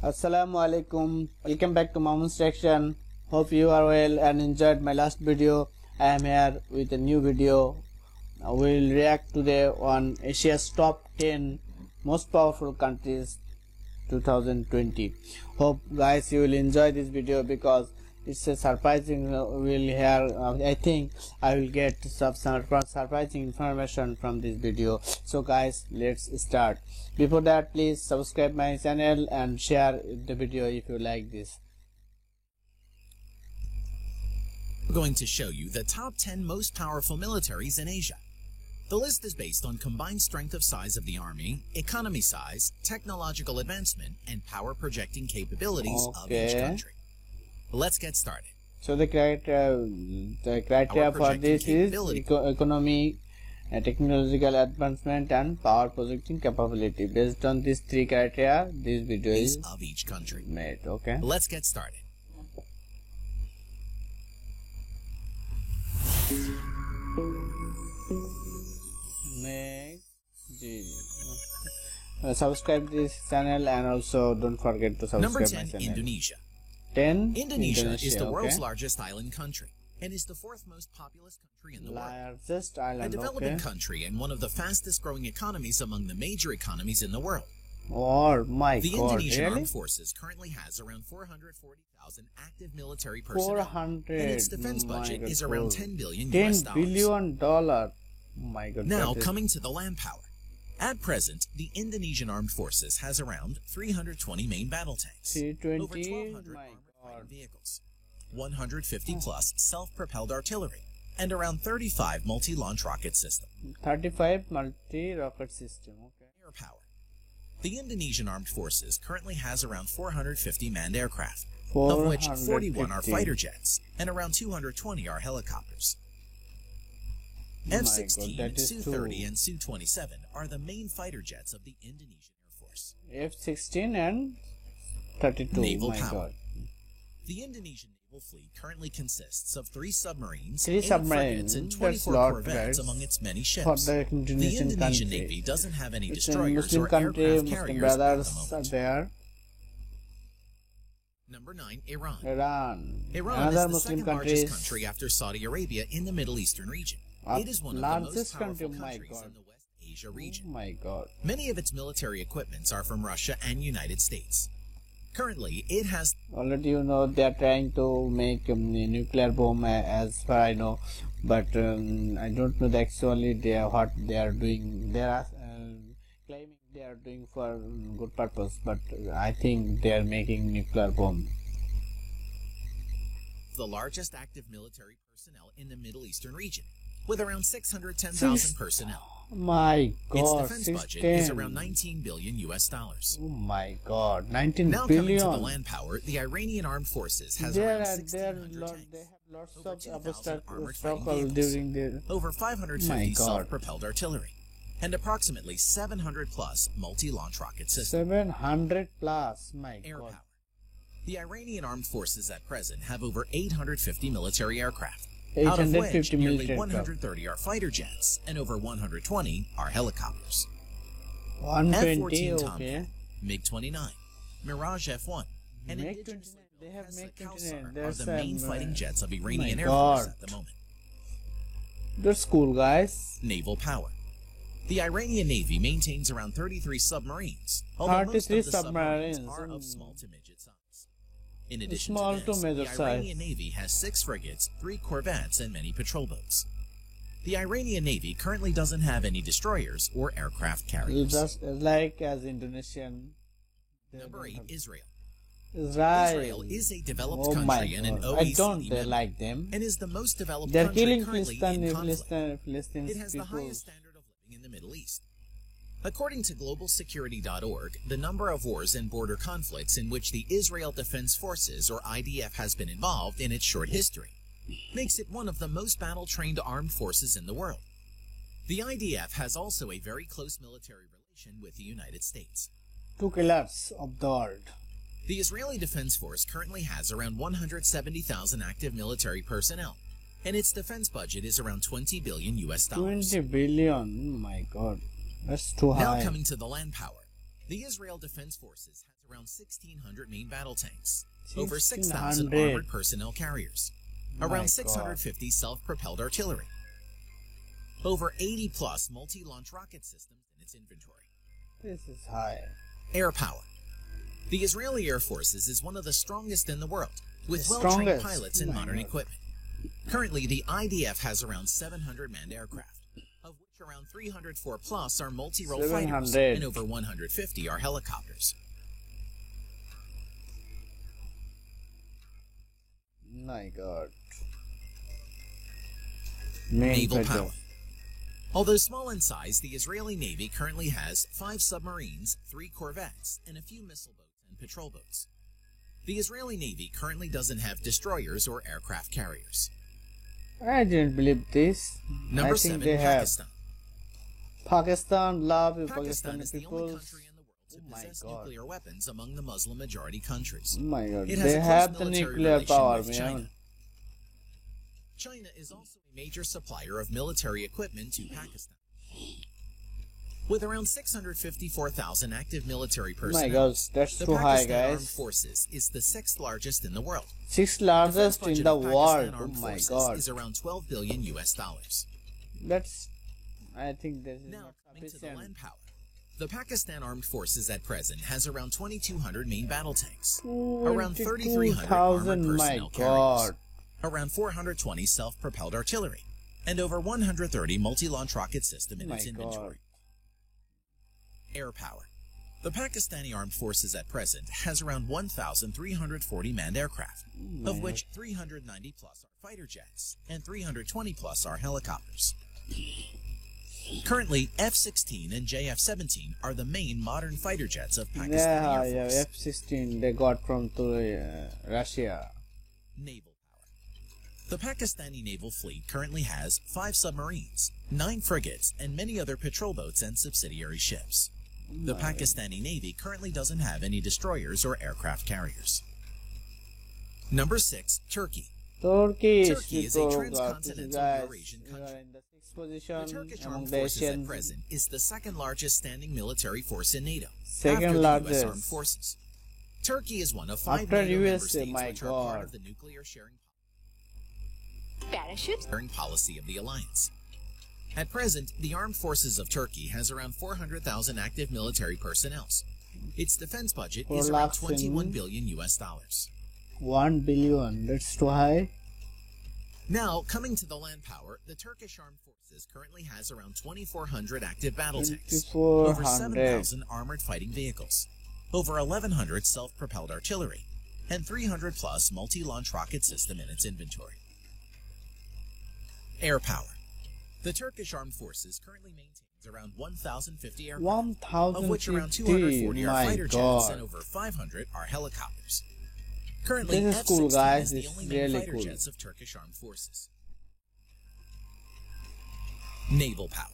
Assalamu alaikum. Welcome back to Mamun's Section. Hope you are well and enjoyed my last video. I am here with a new video. We will react today on Asia's top 10 most powerful countries 2020. Hope guys you will enjoy this video because it's a surprising. We'll hear. I think I will get some surprising information from this video. So guys, let's start. Before that, please subscribe my channel and share the video if you like this. We're going to show you the top 10 most powerful militaries in Asia. The list is based on combined strength of size of the army, economy size, technological advancement, and power projecting capabilities of each country. Let's get started. So the criteria for this is economy, technological advancement, and power projecting capability. Based on these three criteria, this video is of each country made. Okay. Let's get started. Subscribe this channel and also don't forget to subscribe Number 10, my channel. Indonesia. 10. Indonesia is the world's largest island country and is the fourth most populous country in the world. Largest island, a developing country and one of the fastest growing economies among the major economies in the world. Oh my the God! Indonesian really? Armed Forces currently has around 440,000 active military personnel, 400. and its defense budget is around $10 billion. $10 billion. Oh my God! Now coming to the land power. At present, the Indonesian Armed Forces has around 320 main battle tanks, 320, over 1,200 armored fighting vehicles, 150 plus self-propelled artillery, and around 35 multi-launch rocket systems. 35 multi-rocket system. Okay. Air power. The Indonesian Armed Forces currently has around 450 manned aircraft, of which 41 are fighter jets and around 220 are helicopters. F-16, Su-30, and Su-27 are the main fighter jets of the Indonesian Air Force. F-16 and 32. Naval my power. God. The Indonesian naval fleet currently consists of 3 submarines, 3 8 frigates, and 24 corvettes guys. among its many For ships. the Indonesian Navy doesn't have any it's destroyers Muslim or country, aircraft Muslim carriers brothers at the are moment. there. Number 9, Iran. Iran. Iran Another is the Muslim second largest country after Saudi Arabia in the Middle Eastern region. It is one of the most powerful countries in the West Asia region. Oh my God. Many of its military equipments are from Russia and United States. Currently, it has... Already you know they are trying to make a nuclear bomb as far I know, but I don't know actually what they are doing. They are claiming they are doing for good purpose, but I think they are making nuclear bomb. The largest active military personnel in the Middle Eastern region, with around 610,000 personnel. My God, its defense budget is around $19 billion. Oh my God, 19 now billion. Coming to the land power, the Iranian Armed Forces has around 1,600 tanks, they have lots over of 2,000 armored fighting struggle vehicles, during the over 550 self-propelled artillery, and approximately 700 plus multi-launch rocket systems. 700 plus. My Air God. power. The Iranian Armed Forces at present have over 850 military aircraft, out of which nearly 130 are fighter jets and over 120 are helicopters. 120, F-14 okay. Tomcat, MiG-29, Mirage F-1, and MiG-29. They have MiG-29. are the main fighting jets of Iranian Air God. Force at the moment. That's cool, guys. Naval power. The Iranian Navy maintains around 33 submarines, although most of the submarines are of small to midget size. In addition Small to this, to the Iranian Navy has 6 frigates, 3 corvettes, and many patrol boats. The Iranian Navy currently doesn't have any destroyers or aircraft carriers. Just like as Indonesian. Number 8, Israel. Israel is a developed country and an OECD I don't member, like them. and is the most developed They're country killing currently in conflict. Palestinian It has the people. highest standard of living in the Middle East. According to globalsecurity.org, the number of wars and border conflicts in which the Israel Defense Forces, or IDF, has been involved in its short history makes it one of the most battle-trained armed forces in the world. The IDF has also a very close military relation with the United States. 2 killers of the world. The Israeli Defense Force currently has around 170,000 active military personnel, and its defense budget is around $20 billion. 20 billion. Oh my God. That's too high. Now coming to the land power. The Israel Defense Forces has around 1,600 main battle tanks, over 6,000 1,600. armored personnel carriers, My around God. 650 self-propelled artillery, over 80 plus multi-launch rocket systems in its inventory. This is high. Air power. The Israeli Air Forces is one of the strongest in the world, with The well-trained strongest. pilots and Oh my modern God. equipment. Currently, the IDF has around 700 manned aircraft, of which around 304 plus are multi-role fighters 700. and over 150 are helicopters. My God. Main Naval fighter. power. Although small in size, the Israeli Navy currently has 5 submarines, 3 corvettes, and a few missile boats and patrol boats. The Israeli Navy currently doesn't have destroyers or aircraft carriers. I didn't believe this. Number I think 7, they have. Pakistan. Pakistan, love you, Pakistan Pakistani is the people. only country in the world to Oh my possess God. nuclear weapons among the Muslim majority countries. Oh my God, It has they a close have the military nuclear relation power, with man. China. China is also a major supplier of military equipment to Pakistan. With around 654,000 active military Oh my personnel, God, that's the too high, Pakistan Armed guys. Forces is the 6th largest in the world. 6th Defense largest in budget the of Pakistan world. Oh Armed my Forces God, is around 12 billion US dollars. that's. I think this is Now, not coming to the sufficient. land power. The Pakistan Armed Forces at present has around 2,200 main battle tanks, around 3,300 armored 22,000, my personnel God. carriers, around 420 self-propelled artillery, and over 130 multi-launch rocket system in My its God. inventory. Air power. The Pakistani Armed Forces at present has around 1,340 manned aircraft, of which 390 plus are fighter jets and 320 plus are helicopters. Currently, F-16 and JF-17 are the main modern fighter jets of Pakistani Yeah, Air yeah, Force. F-16 they got from Russia. Naval power. The Pakistani naval fleet currently has 5 submarines, 9 frigates, and many other patrol boats and subsidiary ships. The Pakistani Navy currently doesn't have any destroyers or aircraft carriers. Number 6, Turkey. Turkey Turkey is a transcontinental Eurasian We are country. in the 6th The position Turkish among Armed the Forces at Asian. present is the 2nd largest standing military force in NATO, Second after the largest. U.S. Armed Forces. Turkey is one of 5 After NATO member USA, states my which are part God. of the nuclear sharing Parachutes. policy of the alliance. At present, the Armed Forces of Turkey has around 400,000 active military personnel. Its defense budget is around 21 billion US dollars. 1 billion, that's too high. Now, coming to the land power, the Turkish Armed Forces currently has around 2,400 active battle tanks, over 2,400. 7,000 armored fighting vehicles, over 1,100 self-propelled artillery, and 300 plus multi-launch rocket system in its inventory. Air power. The Turkish Armed Forces currently maintains around 1,050 aircraft, of which around 240 1,050, are my fighter jets God. and over 500 are helicopters. Currently, This is F-16 cool, guys. is the This only is main really fighter cool. jets of Turkish Armed Forces. Naval power.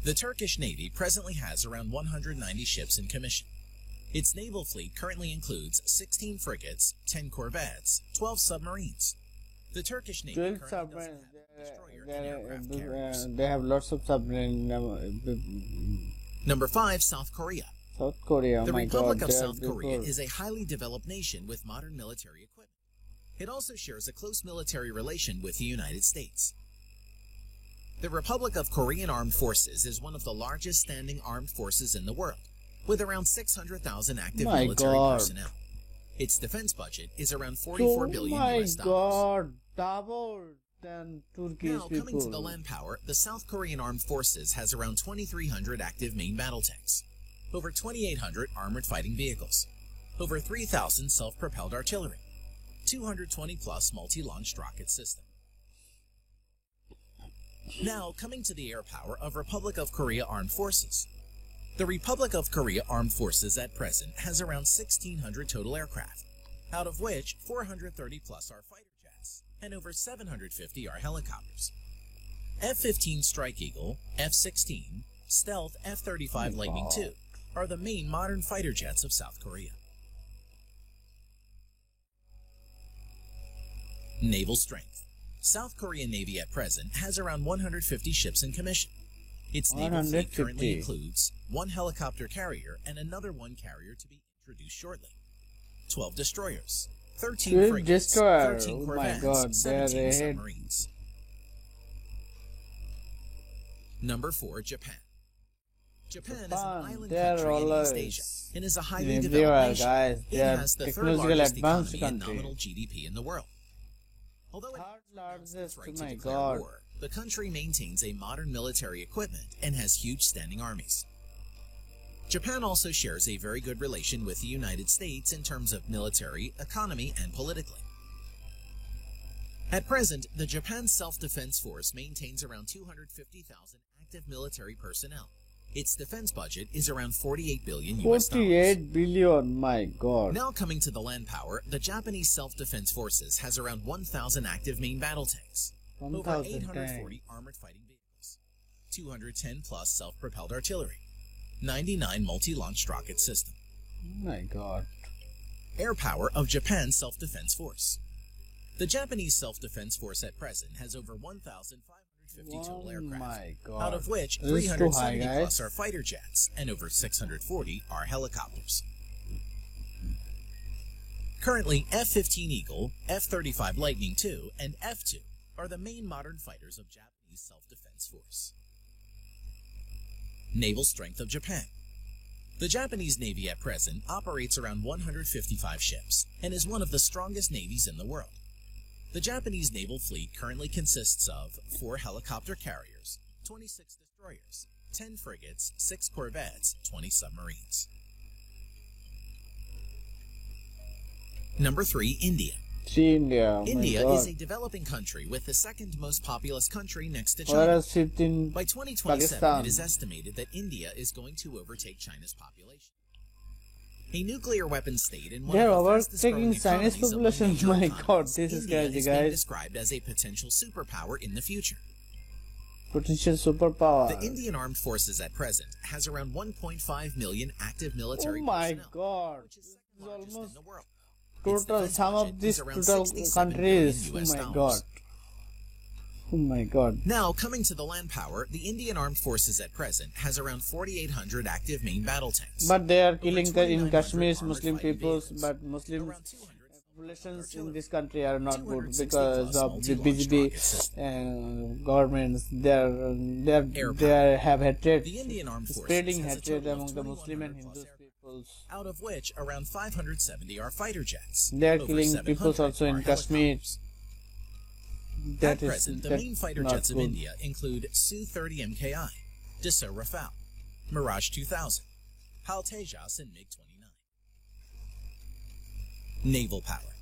The Turkish Navy presently has around 190 ships in commission. Its naval fleet currently includes 16 frigates, 10 corvettes, 12 submarines. The Turkish Navy 12 currently doesn't submarines. have a destroyer and aircraft They, carriers. they have lots of submarines. Number 5, South Korea. South Korea, The my Republic God, of they are South Korea beautiful. is a highly developed nation with modern military equipment. It also shares a close military relation with the United States. The Republic of Korean Armed Forces is one of the largest standing armed forces in the world, with around 600,000 active My military God. personnel. Its defense budget is around 44 billion my US dollars. God, double than Turkish Now, people. coming to the land power, the South Korean Armed Forces has around 2,300 active main battle tanks, over 2,800 armored fighting vehicles, over 3,000 self-propelled artillery, 220 plus multi-launched rocket system. Now, coming to the air power of Republic of Korea Armed Forces. The Republic of Korea Armed Forces at present has around 1,600 total aircraft, out of which 430 plus are fighter jets and over 750 are helicopters. F-15 Strike Eagle, F-16, Stealth F-35 Oh, Lightning God. II are the main modern fighter jets of South Korea. Naval strength. South Korean Navy at present has around 150 ships in commission. Its naval fleet currently 150. includes 1 helicopter carrier and another 1 carrier to be introduced shortly. 12 destroyers, 13 12 frigates, destroyer. 13 Oh my corvettes, God, they are 17 ahead. submarines. Number 4, Japan. Japan is an island they are country in East always Asia and is a highly everywhere, developed nation. guys. They It are has the third technological largest advanced economy and country. nominal GDP in the world. Although it Third largest, right oh to my declare God. war, the country maintains a modern military equipment and has huge standing armies. Japan also shares a very good relation with the United States in terms of military, economy, and politically. At present, the Japan Self-Defense Force maintains around 250,000 active military personnel. Its defense budget is around 48 billion US dollars. 48 billion, my God. Now coming to the land power, the Japanese Self-Defense Forces has around 1,000 active main battle tanks, over 1,000 840 armored fighting vehicles, 210 plus self-propelled artillery, 99 multi-launched rocket system. Oh my God. Air power of Japan's Self-Defense Force. The Japanese Self-Defense Force at present has over 1,550 total aircraft, my God. out of which This is too high, 370 guys. plus are fighter jets and over 640 are helicopters. Currently, F-15 Eagle, F-35 Lightning II, and F-2 are the main modern fighters of Japanese Self-Defense Force. Naval strength of Japan. The Japanese Navy at present operates around 155 ships and is one of the strongest navies in the world. The Japanese naval fleet currently consists of 4 helicopter carriers, 26 destroyers, 10 frigates, 6 corvettes, 20 submarines. Number 3, India. See India. Oh India my God. is a developing country with the second most populous country next to China. Whereas 15 By 2027, Pakistan. it is estimated that India is going to overtake China's population. A nuclear weapon state and one They are of the fastest growing overtaking Chinese economies among population. major My economies, God, this is India crazy, is being guys. described as a potential superpower in the future. Potential superpower. The Indian Armed Forces at present has around 1.5 million active Oh military my personnel, God. which is This second is largest in almost the world. Its total defense sum budget of these is around total 67 countries. billion Oh my US God. dollars. Oh my God. Now, coming to the land power, the Indian Armed Forces at present has around 4,800 active main battle tanks. But they are killing Over in 2,900 Kashmir's armored Muslim fighting peoples. vehicles, But Muslim around 200 populations in this country are not good 260 because plus of the multi-launched BJP rocket system. governments. Air They have hatred, The Indian Armed Forces spreading has a hatred total of among the Muslim and 2,100 Hindu plus peoples. out of which around 570 are fighter jets. They are Over killing 700 peoples also in are Kashmir. helicopters. That At is present, the that main fighter not jets of good. India include Su-30 MKI, Dassault Rafale, Mirage 2000, HAL Tejas, and MiG-29. Naval power.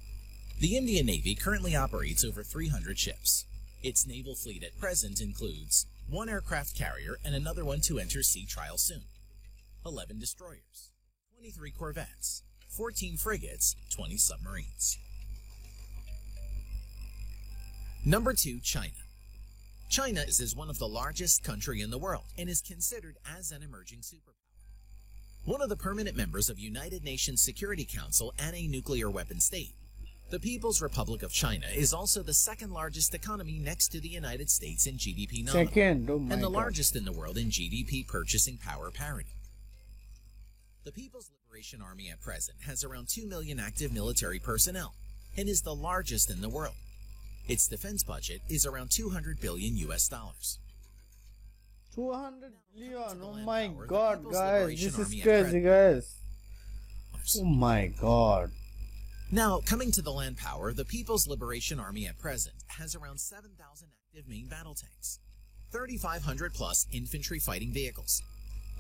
The Indian Navy currently operates over 300 ships. Its naval fleet at present includes 1 aircraft carrier and another one to enter sea trial soon, 11 destroyers, 23 corvettes, 14 frigates, 20 submarines. Number 2, China. China is one of the largest country in the world and is considered as an emerging superpower. One of the permanent members of United Nations Security Council and a nuclear weapon state, the People's Republic of China is also the second largest economy next to the United States in GDP nominal, Second, oh my and the God. largest in the world in GDP purchasing power parity. The People's Liberation Army at present has around 2 million active military personnel and is the largest in the world. Its defense budget is around 200 billion US dollars. 200 billion. Oh land my power, the God, People's guys, Liberation this is Army at crazy, guys. Oh my God. Now, coming to the land power, the People's Liberation Army at present has around 7,000 active main battle tanks, 3,500 plus infantry fighting vehicles,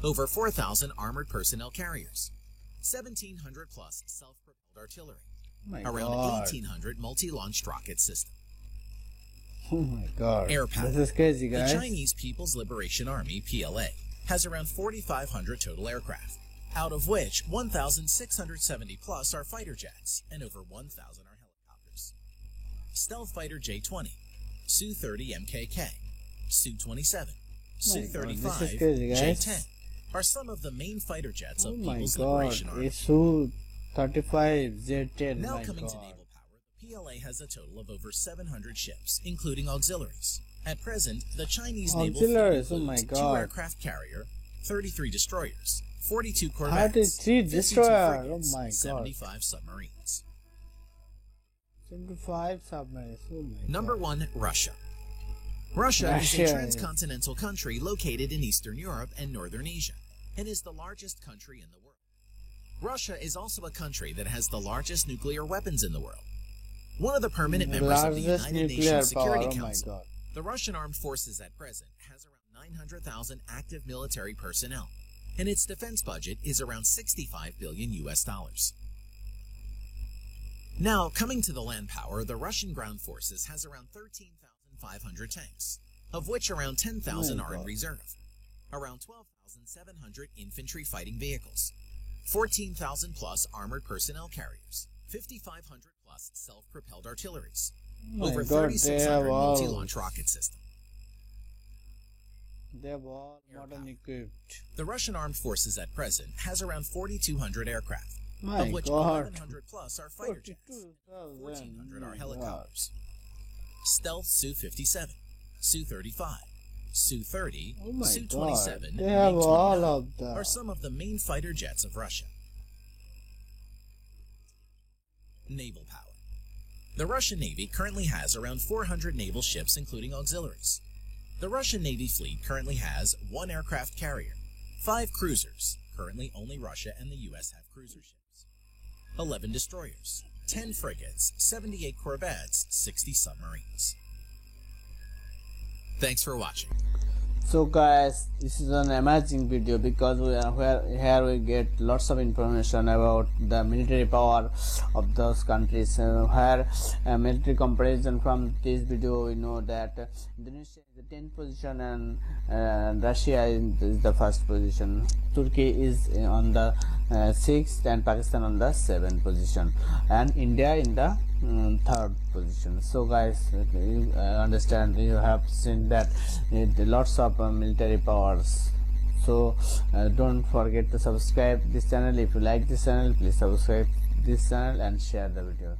over 4,000 armored personnel carriers, 1,700 plus self-propelled artillery, Oh my around God. 1,800 multi-launched rocket systems. Oh my God. Air power. This is crazy, The guys. Chinese People's Liberation Army, PLA, has around 4,500 total aircraft, out of which 1,670 plus are fighter jets and over 1,000 are helicopters. Stealth Fighter J-20, Su-30 MKK, Su-27, Su-35, this is crazy, guys. J-10 are some of the main fighter jets Oh of my People's God. Liberation Army. Su-35 Z10. Now My coming God. to naval power, the PLA has a total of over 700 ships, including auxiliaries. At present, the Chinese naval fleet Auxiliaries, oh includes my 2 God. aircraft carrier, 33 destroyers, 42 corvettes, 33 52 destroyer. frigates, Oh my god. 75 submarines. 75 submarines. Oh my Number god. 1, Russia. Russia is Russia a is- transcontinental country located in Eastern Europe and Northern Asia, and is the largest country in the world. Russia is also a country that has the largest nuclear weapons in the world. One of the permanent members of the Largest United nuclear Nations Security power. Oh my Council, god. the Russian Armed Forces at present has around 900,000 active military personnel, and its defense budget is around 65 billion US dollars. Now, coming to the land power, the Russian ground forces has around 13,500 tanks, of which around 10,000 Oh my are in God. reserve, around 12,700 infantry fighting vehicles, 14,000 plus armored personnel carriers, 5,500 plus self-propelled artilleries, Oh my over god, they have 3,600 all, multi-launch rocket systems. they have all modern equipped. The Russian Armed Forces at present has around 4,200 aircraft, My of which god. 1,100 plus are fighter jets, 42,000. 1,400 Oh are my helicopters. Stealth Su-57, Su-35, Su-30, God. Oh my Su-27, god. and They have all MiG-29 of them. are some of the main fighter jets of Russia. Naval power. The Russian Navy currently has around 400 naval ships, including auxiliaries. The Russian Navy fleet currently has 1 aircraft carrier, 5 cruisers, currently only Russia and the US have cruiser ships, 11 destroyers, 10 frigates, 78 corvettes, 60 submarines. Thanks for watching. So guys, this is an amazing video because here we get lots of information about the military power of those countries. Where military comparison from this video, we know that Indonesia is the 10th position and Russia is the first position. Turkey is on the 6th and Pakistan on the 7th position, and India in the 3rd position. So guys, you understand, you have seen that lots of military powers. So don't forget to subscribe this channel. If you like this channel, please subscribe this channel and share the video.